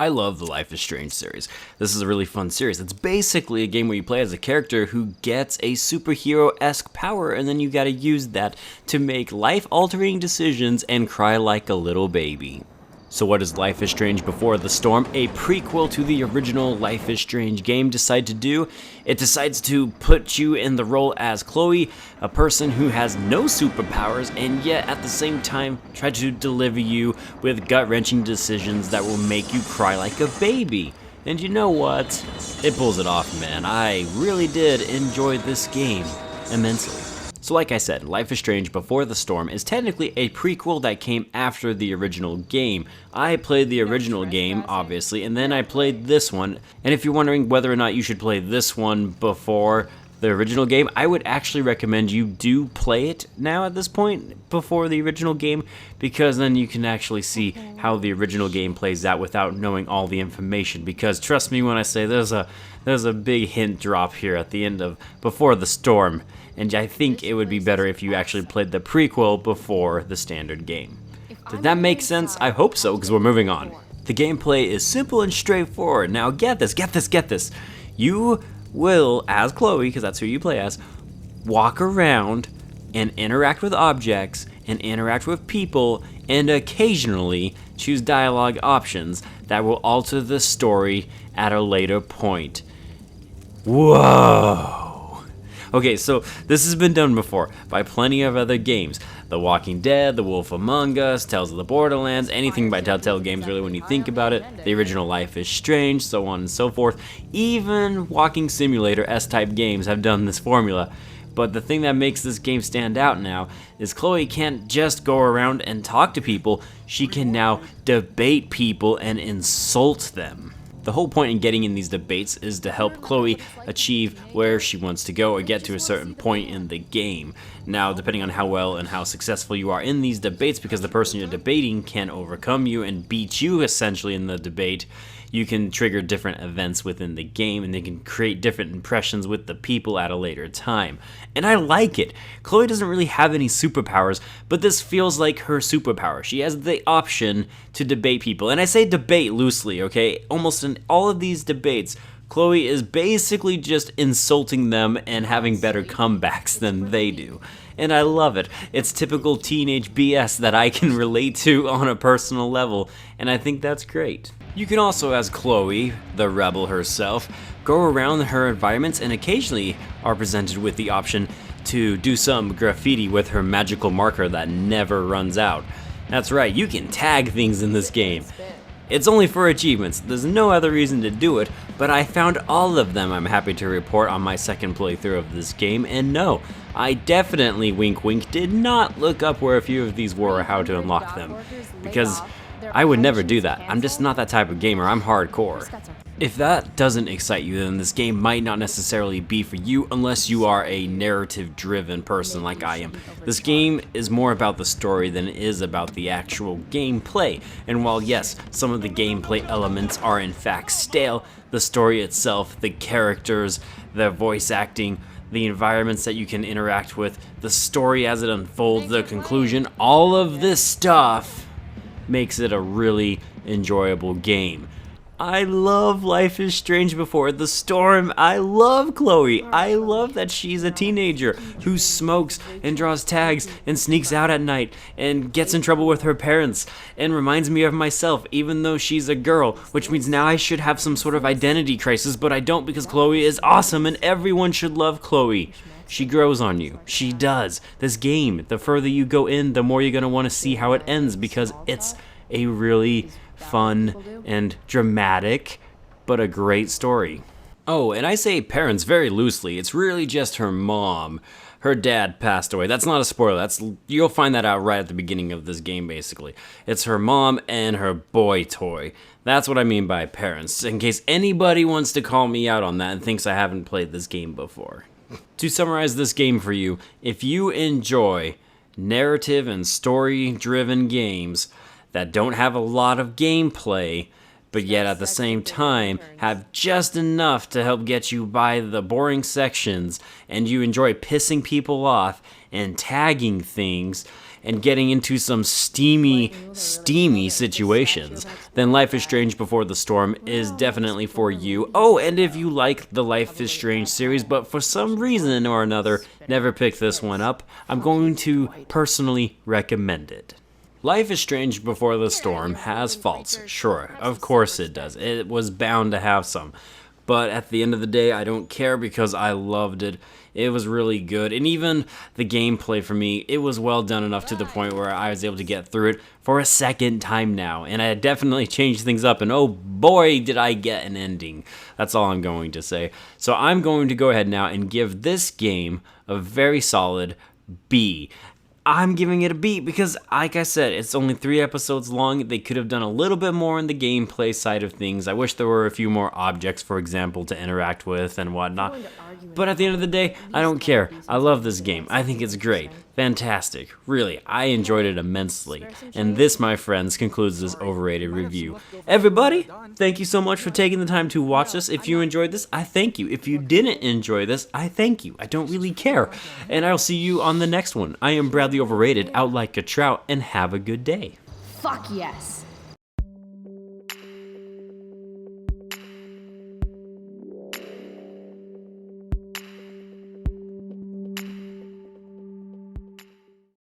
I love the Life is Strange series. This is a really fun series. It's basically a game where you play as a character who gets a superhero-esque power, and then you gotta use that to make life-altering decisions and cry like a little baby. So what does Life is Strange Before the Storm, a prequel to the original Life is Strange game, decide to do? It decides to put you in the role as Chloe, a person who has no superpowers, and yet at the same time try to deliver you with gut-wrenching decisions that will make you cry like a baby. And you know what? It pulls it off, man. I really did enjoy this game immensely. So like I said, Life is Strange Before the Storm is technically a prequel that came after the original game. I played the original game, obviously, and then I played this one. And if you're wondering whether or not you should play this one before the original game, I would actually recommend you do play it now at this point before the original game, because then you can actually see how the original game plays out without knowing all the information. Because trust me when I say there's a big hint drop here at the end of Before the Storm. And I think it would be better if you actually played the prequel before the standard game. Did that make sense? I hope so, because we're moving on. The gameplay is simple and straightforward. Now get this. You will, as Chloe, because that's who you play as, walk around and interact with objects and interact with people and occasionally choose dialogue options that will alter the story at a later point. Whoa! Okay, so this has been done before by plenty of other games. The Walking Dead, The Wolf Among Us, Tales of the Borderlands, anything by Telltale Games really when you think about it. The original Life is Strange, so on and so forth. Even Walking Simulator S-type games have done this formula. But the thing that makes this game stand out now is Chloe can't just go around and talk to people, she can now debate people and insult them. The whole point in getting in these debates is to help Chloe achieve where she wants to go or get to a certain point in the game. Now, depending on how well and how successful you are in these debates, because the person you're debating can overcome you and beat you essentially in the debate, you can trigger different events within the game and they can create different impressions with the people at a later time. And I like it. Chloe doesn't really have any superpowers, but this feels like her superpower. She has the option to debate people. And I say debate loosely, okay? Almost in all of these debates, Chloe is basically just insulting them and having better comebacks than they do. And I love it. It's typical teenage BS that I can relate to on a personal level, and I think that's great. You can also, as Chloe, the rebel herself, go around her environments and occasionally are presented with the option to do some graffiti with her magical marker that never runs out. That's right, you can tag things in this game. It's only for achievements, there's no other reason to do it, but I found all of them, I'm happy to report, on my second playthrough of this game, and no, I definitely, wink wink, did not look up where a few of these were or how to unlock them, because I would never do that. I'm just not that type of gamer, I'm hardcore. If that doesn't excite you, then this game might not necessarily be for you unless you are a narrative-driven person like I am. This game is more about the story than it is about the actual gameplay. And while yes, some of the gameplay elements are in fact stale, the story itself, the characters, the voice acting, the environments that you can interact with, the story as it unfolds, the conclusion, all of this stuff makes it a really enjoyable game. I love Life is Strange Before the Storm. I love Chloe. I love that she's a teenager who smokes and draws tags and sneaks out at night and gets in trouble with her parents and reminds me of myself even though she's a girl, which means now I should have some sort of identity crisis, but I don't because Chloe is awesome and everyone should love Chloe. She grows on you. She does. This game, the further you go in, the more you're going to want to see how it ends because it's a really fun and dramatic, but a great story. Oh, and I say parents very loosely. It's really just her mom. Her dad passed away. That's not a spoiler. You'll find that out right at the beginning of this game, basically. It's her mom and her boy toy. That's what I mean by parents, in case anybody wants to call me out on that and thinks I haven't played this game before. To summarize this game for you, if you enjoy narrative and story-driven games that don't have a lot of gameplay, but yet at the same time have just enough to help get you by the boring sections, and you enjoy pissing people off and tagging things, and getting into some steamy situations, then Life is Strange Before the Storm is definitely for you. Oh, and if you like the Life is Strange series, but for some reason or another never picked this one up, I'm going to personally recommend it. Life is Strange Before the Storm has faults, sure, of course it does. It was bound to have some. But at the end of the day, I don't care because I loved it. It was really good. And even the gameplay for me, it was well done enough to the point where I was able to get through it for a second time now. And I definitely changed things up. And oh boy, did I get an ending. That's all I'm going to say. So I'm going to go ahead now and give this game a very solid B. I'm giving it a B because, like I said, it's only 3 episodes long. They could have done a little bit more in the gameplay side of things. I wish there were a few more objects, for example, to interact with and whatnot. But at the end of the day, I don't care. I love this game. I think it's great. Fantastic. Really, I enjoyed it immensely. And this, my friends, concludes this Overrated review. Everybody, thank you so much for taking the time to watch this. If you enjoyed this, I thank you. If you didn't enjoy this, I thank you. I don't really care. And I'll see you on the next one. I am Bradley Overrated, out like a trout, and have a good day. Fuck yes.